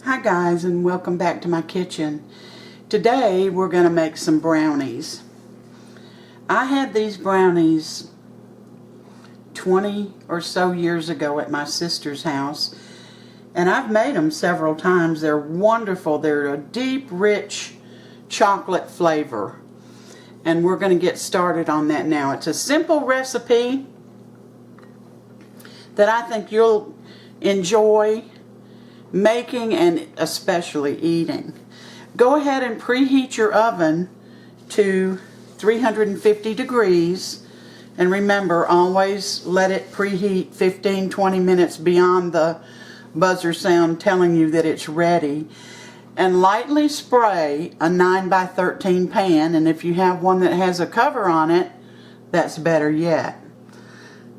Hi guys, and welcome back to my kitchen. Today we're going to make some brownies. I had these brownies 20 or so years ago at my sister's house, and I've made them several times. They're wonderful. They're a deep, rich chocolate flavor, and we're going to get started on that now. It's a simple recipe that I think you'll enjoy making and especially eating. Go ahead and preheat your oven to 350 degrees, and remember, always let it preheat 15-20 minutes beyond the buzzer sound telling you that it's ready. And lightly spray a 9x13 pan, and if you have one that has a cover on it, that's better yet.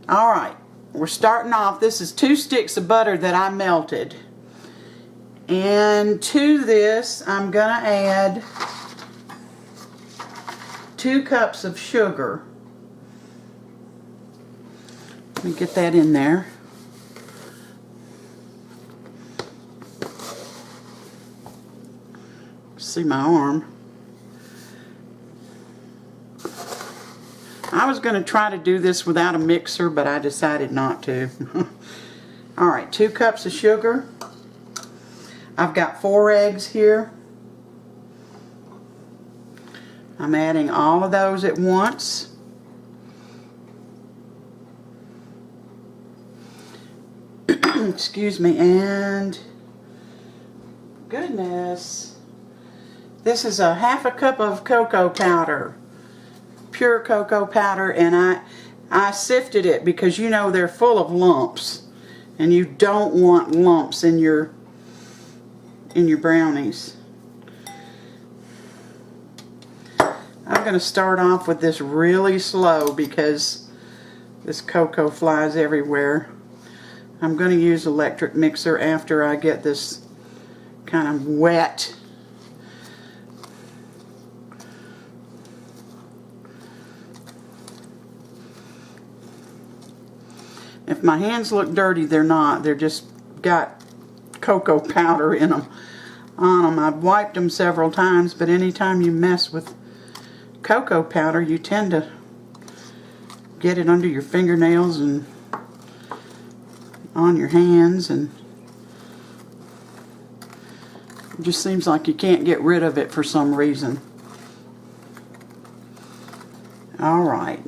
Alright, we're starting off. This is 2 sticks of butter that I melted. And to this, I'm going to add 2 cups of sugar. Let me get that in there. See my arm. I was going to try to do this without a mixer, but I decided not to. Alright, 2 cups of sugar. I've got 4 eggs here. I'm adding all of those at once. Excuse me, and goodness, this is a half a cup of cocoa powder, pure cocoa powder, and I sifted it because you know they're full of lumps, and you don't want lumps in your brownies. I'm going to start off with this really slow because this cocoa flies everywhere. I'm going to use electric mixer after I get this kind of wet. If my hands look dirty, they're not. They're just got cocoa powder in them. I've wiped them several times, but anytime you mess with cocoa powder, you tend to get it under your fingernails and on your hands, and it just seems like you can't get rid of it for some reason. Alright.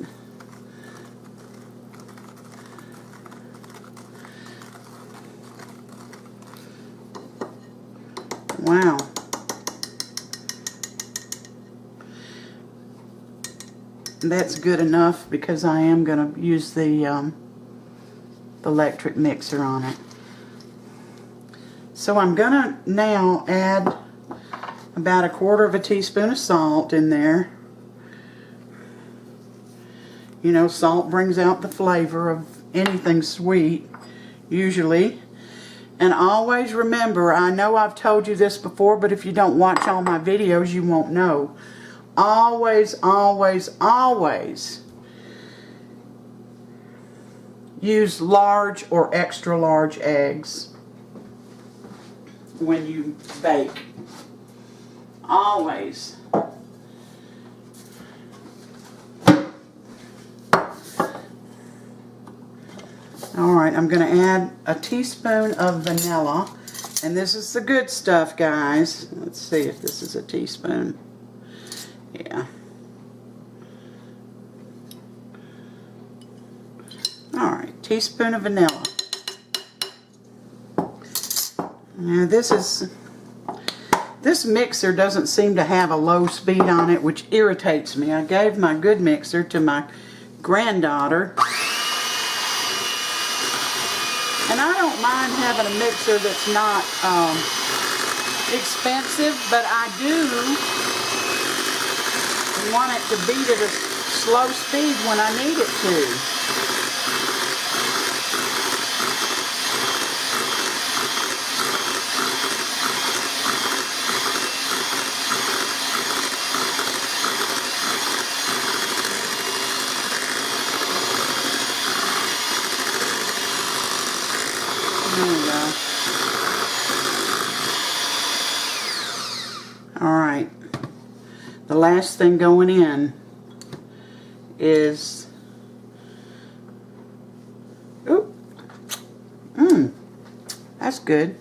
Wow. That's good enough because I am going to use the electric mixer on it. So I'm going to now add about 1/4 teaspoon of salt in there. You know, salt brings out the flavor of anything sweet, usually. And always remember, I know I've told you this before, but if you don't watch all my videos, you won't know. Always, always, always use large or extra large eggs when you bake. Always. Alright, I'm going to add a teaspoon of vanilla. And this is the good stuff, guys. Let's see if this is a teaspoon. Yeah. Alright, teaspoon of vanilla. Now this mixer doesn't seem to have a low speed on it, which irritates me. I gave my good mixer to my granddaughter. And I don't mind having a mixer that's not expensive, but I do want it to beat at a slow speed when I need it to. There we go. The last thing going in is, that's good.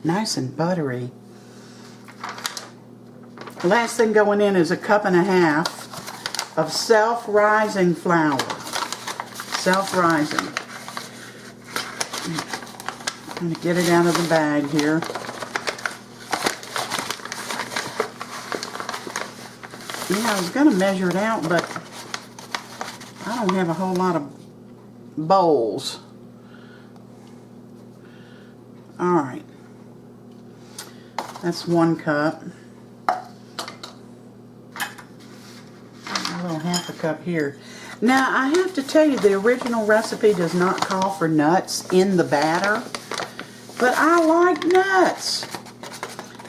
Nice and buttery. The last thing going in is a cup and a half of self-rising flour. Self-rising. I'm going to get it out of the bag here. Yeah, I was going to measure it out, but I don't have a whole lot of bowls. Alright. That's 1 cup. A little half a cup here. Now, I have to tell you, the original recipe does not call for nuts in the batter, but I like nuts.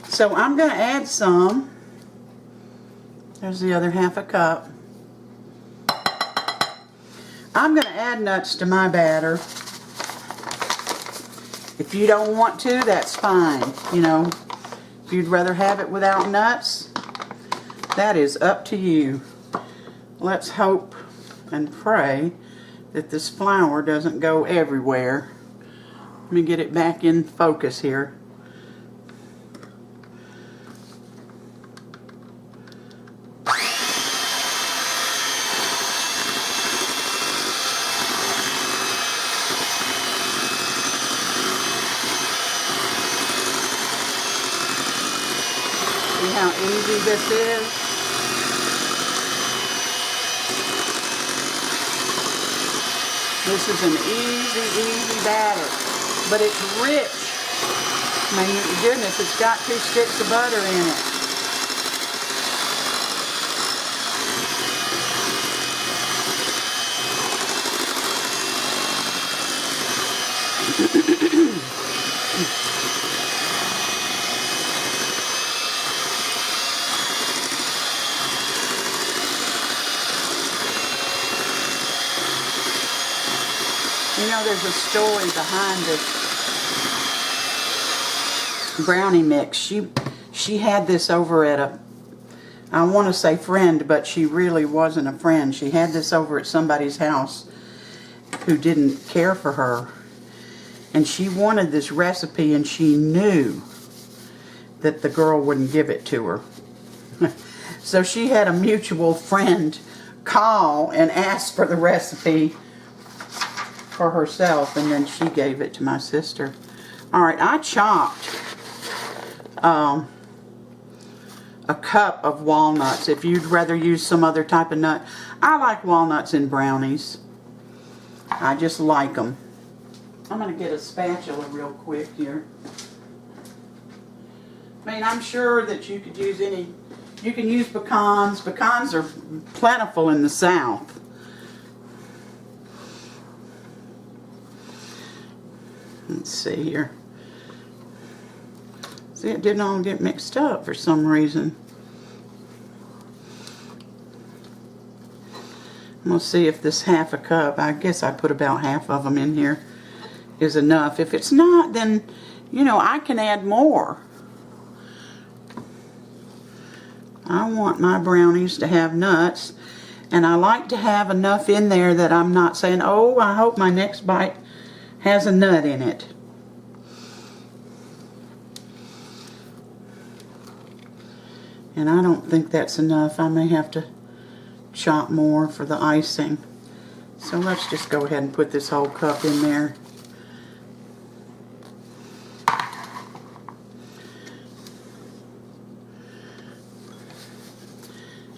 So I'm going to add some. There's the other half a cup. I'm going to add nuts to my batter. If you don't want to, that's fine. You know, if you'd rather have it without nuts, that is up to you. Let's hope and pray that this flour doesn't go everywhere. Let me get it back in focus here. See how easy this is? This is an easy batter, but it's rich. My goodness, it's got 2 sticks of butter in it. You know, there's a story behind this brownie mix. She had this over at a, I want to say friend, but she really wasn't a friend. She had this over at somebody's house who didn't care for her. And she wanted this recipe, and she knew that the girl wouldn't give it to her. So she had a mutual friend call and ask for the recipe for herself, and then she gave it to my sister. Alright, I chopped a cup of walnuts. If you'd rather use some other type of nut, I like walnuts in brownies. I just like them. I'm going to get a spatula real quick here. I mean, I'm sure that you could use any, you can use pecans. Pecans are plentiful in the South. Let's see here. See, it didn't all get mixed up for some reason. I'm going to see if this half a cup, I guess I put about half of them in here, is enough. If it's not, then, you know, I can add more. I want my brownies to have nuts, and I like to have enough in there that I'm not saying, oh, I hope my next bite has a nut in it. And I don't think that's enough. I may have to chop more for the icing. So let's just go ahead and put this whole cup in there.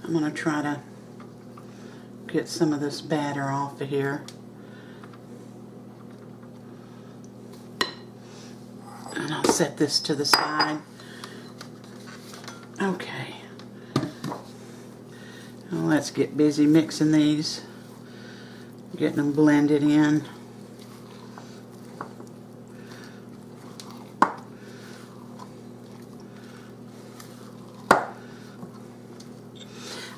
I'm going to try to get some of this batter off of here. And I'll set this to the side. Okay. Well, let's get busy mixing these. Getting them blended in.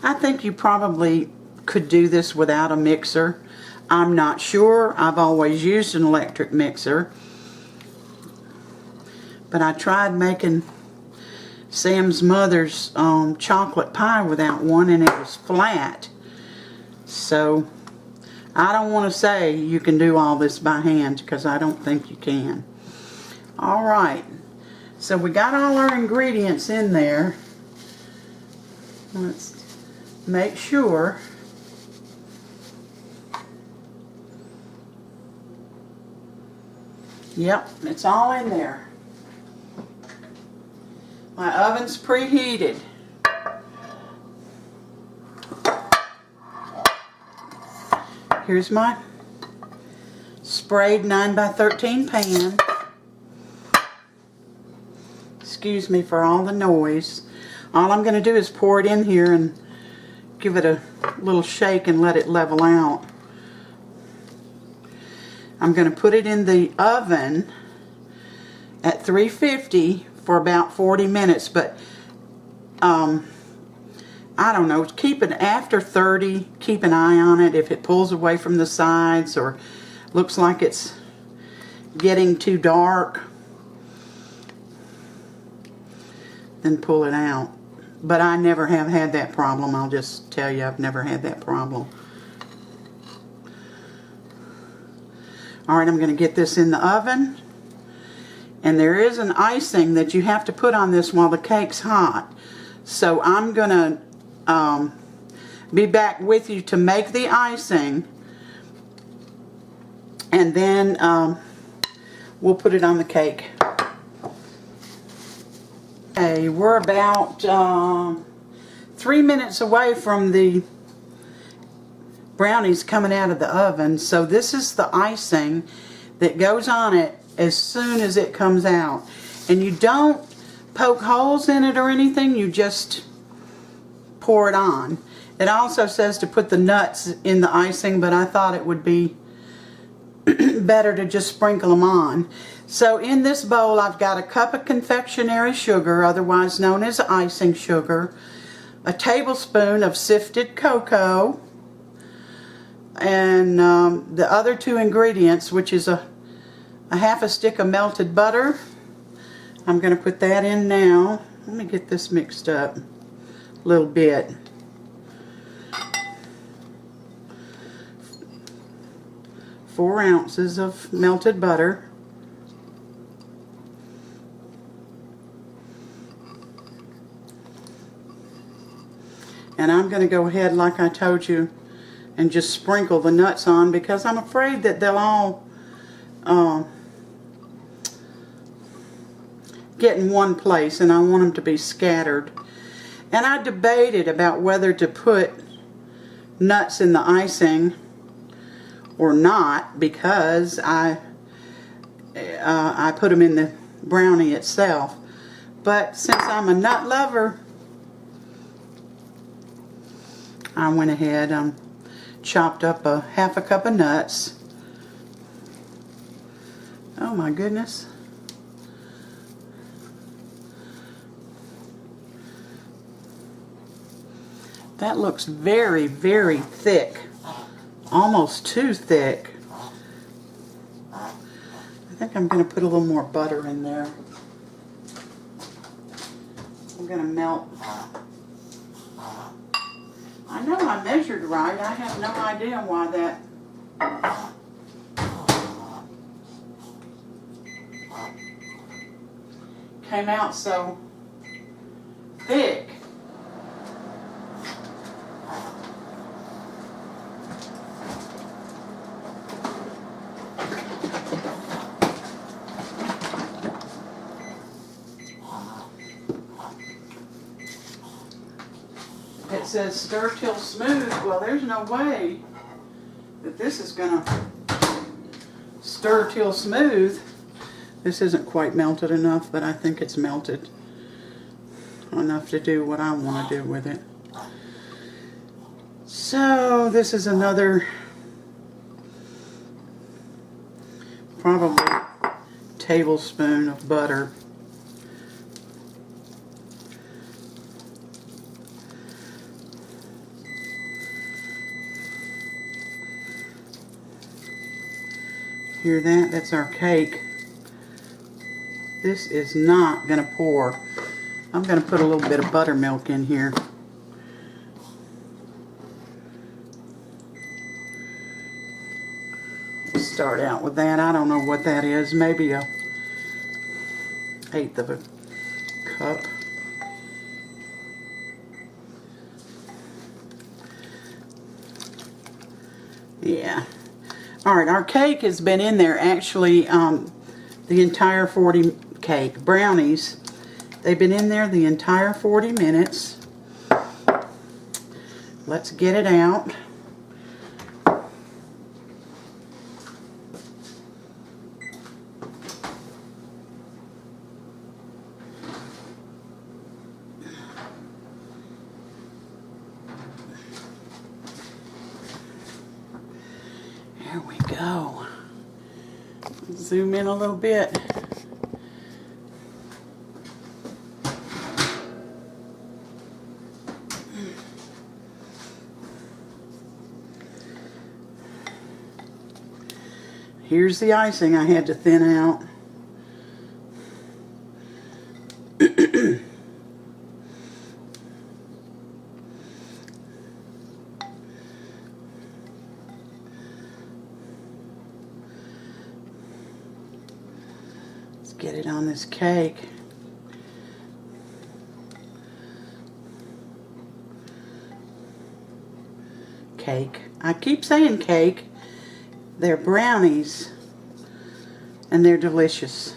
I think you probably could do this without a mixer. I'm not sure. I've always used an electric mixer. But I tried making Sam's mother's chocolate pie without one, and it was flat. So I don't want to say you can do all this by hand, because I don't think you can. Alright, so we got all our ingredients in there. Let's make sure. Yep, it's all in there. My oven's preheated. Here's my sprayed 9x13 pan. Excuse me for all the noise. All I'm going to do is pour it in here and give it a little shake and let it level out. I'm going to put it in the oven at 350 for about 40 minutes, but I don't know, keep it after 30, keep an eye on it. If it pulls away from the sides or looks like it's getting too dark, then pull it out. But I never have had that problem. I'll just tell you, I've never had that problem. Alright, I'm going to get this in the oven. And there is an icing that you have to put on this while the cake's hot. So I'm going to be back with you to make the icing. And then we'll put it on the cake. Okay, we're about 3 minutes away from the brownies coming out of the oven. So this is the icing that goes on it as soon as it comes out. And you don't poke holes in it or anything, you just pour it on. It also says to put the nuts in the icing, but I thought it would be better to just sprinkle them on. So in this bowl I've got a cup of confectionery sugar, otherwise known as icing sugar, a tablespoon of sifted cocoa, and the other two ingredients, which is a half a stick of melted butter. I'm going to put that in now. Let me get this mixed up a little bit. Four ounces of melted butter. And I'm going to go ahead, like I told you, and just sprinkle the nuts on, because I'm afraid that they'll all get in one place, and I want them to be scattered. And I debated about whether to put nuts in the icing or not, because I put them in the brownie itself. But since I'm a nut lover, I went ahead and chopped up a half a cup of nuts. Oh my goodness. That looks very, very thick. Almost too thick. I think I'm going to put a little more butter in there. I'm going to melt. I know I measured right. I have no idea why that came out so thick. It says stir till smooth. Well, there's no way that this is going to stir till smooth. This isn't quite melted enough, but I think it's melted enough to do what I want to do with it. So this is another probably tablespoon of butter. Hear that? That's our cake. This is not going to pour. I'm going to put a little bit of buttermilk in here. Start out with that. I don't know what that is. Maybe a 1/8 of a cup. Yeah. Alright, our cake has been in there actually the entire 40 cake. Brownies. They've been in there the entire 40 minutes. Let's get it out. There we go. Zoom in a little bit. Here's the icing I had to thin out. Let's get it on this cake. Cake. I keep saying cake. They're brownies, and they're delicious.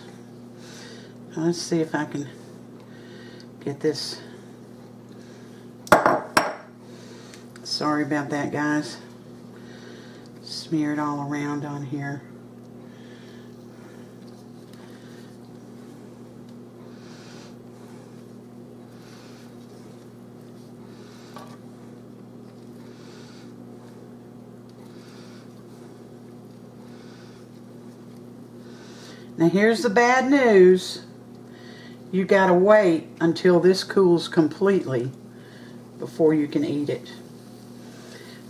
Let's see if I can get this. Sorry about that, guys. Smear it all around on here. Now here's the bad news. You gotta wait until this cools completely before you can eat it.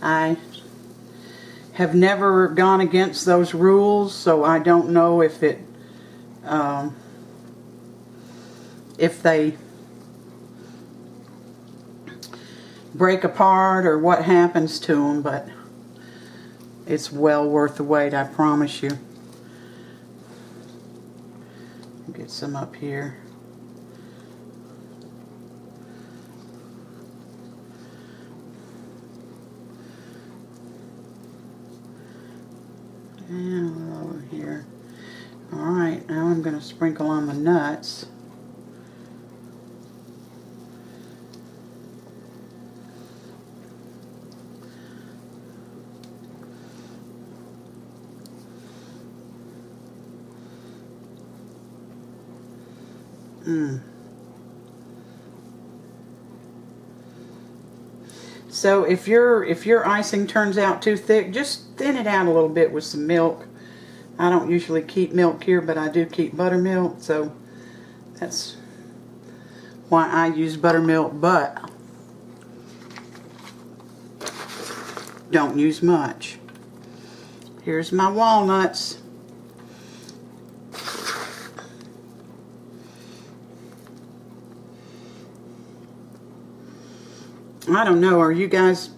I have never gone against those rules, so I don't know if they break apart or what happens to them, but it's well worth the wait, I promise you. Get some up here. And over here. Alright, now I'm going to sprinkle on the nuts. So if your icing turns out too thick, just thin it out a little bit with some milk. I don't usually keep milk here, but I do keep buttermilk, so that's why I use buttermilk, but don't use much. Here's my walnuts. I don't know, are you guys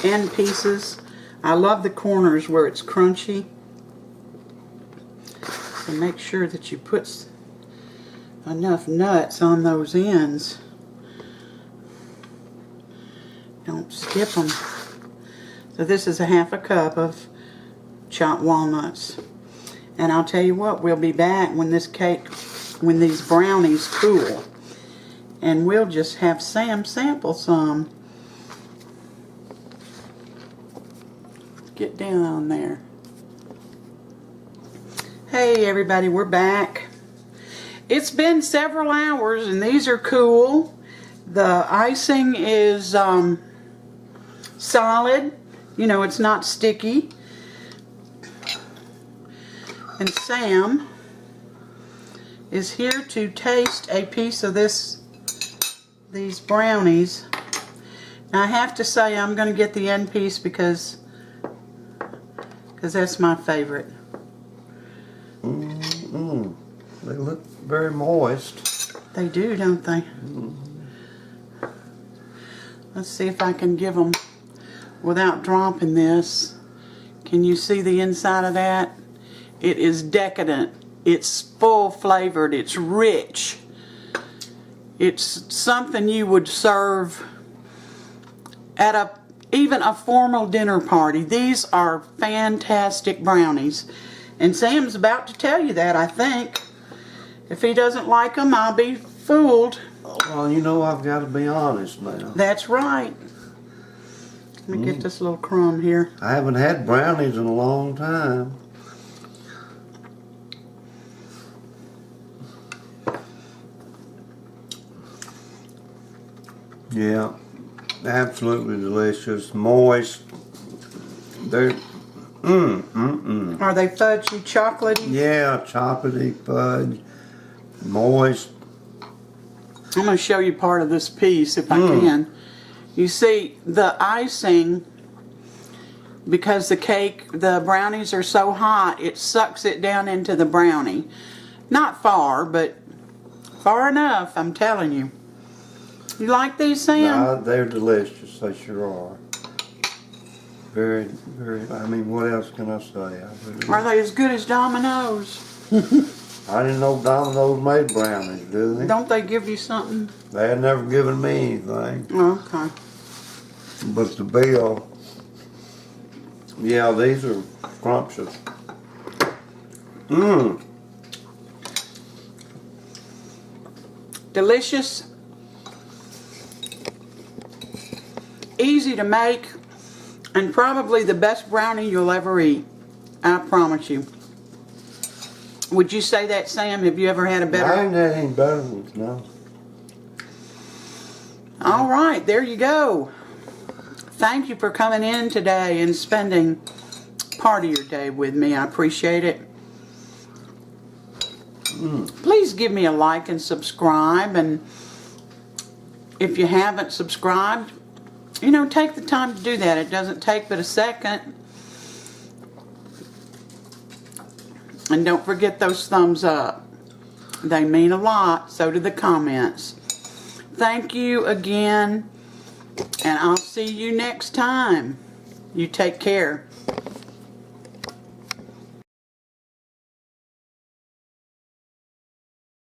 end pieces? I love the corners where it's crunchy. So make sure that you put enough nuts on those ends. Don't skip them. So this is a 1/2 cup of chopped walnuts. And I'll tell you what, we'll be back when when these brownies cool. And we'll just have Sam sample some. Get down on there. Hey everybody, we're back. It's been several hours and these are cool. The icing is solid. You know, it's not sticky. And Sam is here to taste a piece of these brownies. Now I have to say I'm going to get the end piece because that's my favorite. They look very moist. They do, don't they? Let's see if I can give them without dropping this. Can you see the inside of that? It is decadent. It's full flavored. It's rich. It's something you would serve at even a formal dinner party. These are fantastic brownies. And Sam's about to tell you that, I think. If he doesn't like them, I'll be fooled. Well, you know I've got to be honest now. That's right. Let me get this little crumb here. I haven't had brownies in a long time. Yeah, absolutely delicious, moist. They're Are they fudgy, chocolatey? Yeah, chocolatey, fudge, moist. I'm going to show you part of this piece if I can. You see, the icing, because the brownies are so hot, it sucks it down into the brownie. Not far, but far enough, I'm telling you. You like these, Sam? They're delicious, they sure are. Very, very, I mean, what else can I say? Are they as good as Domino's? I didn't know Domino's made brownies, do they? Don't they give you something? They had never given me anything. Oh, okay. But the bill, yeah, these are scrumptious. Delicious. Easy to make. And probably the best brownie you'll ever eat. I promise you. Would you say that, Sam? Have you ever had a better? I ain't had any better ones, no. All right, there you go. Thank you for coming in today and spending part of your day with me. I appreciate it. Please give me a like and subscribe. And if you haven't subscribed, you know, take the time to do that. It doesn't take but a second. And don't forget those thumbs up. They mean a lot. So do the comments. Thank you again. And I'll see you next time. You take care.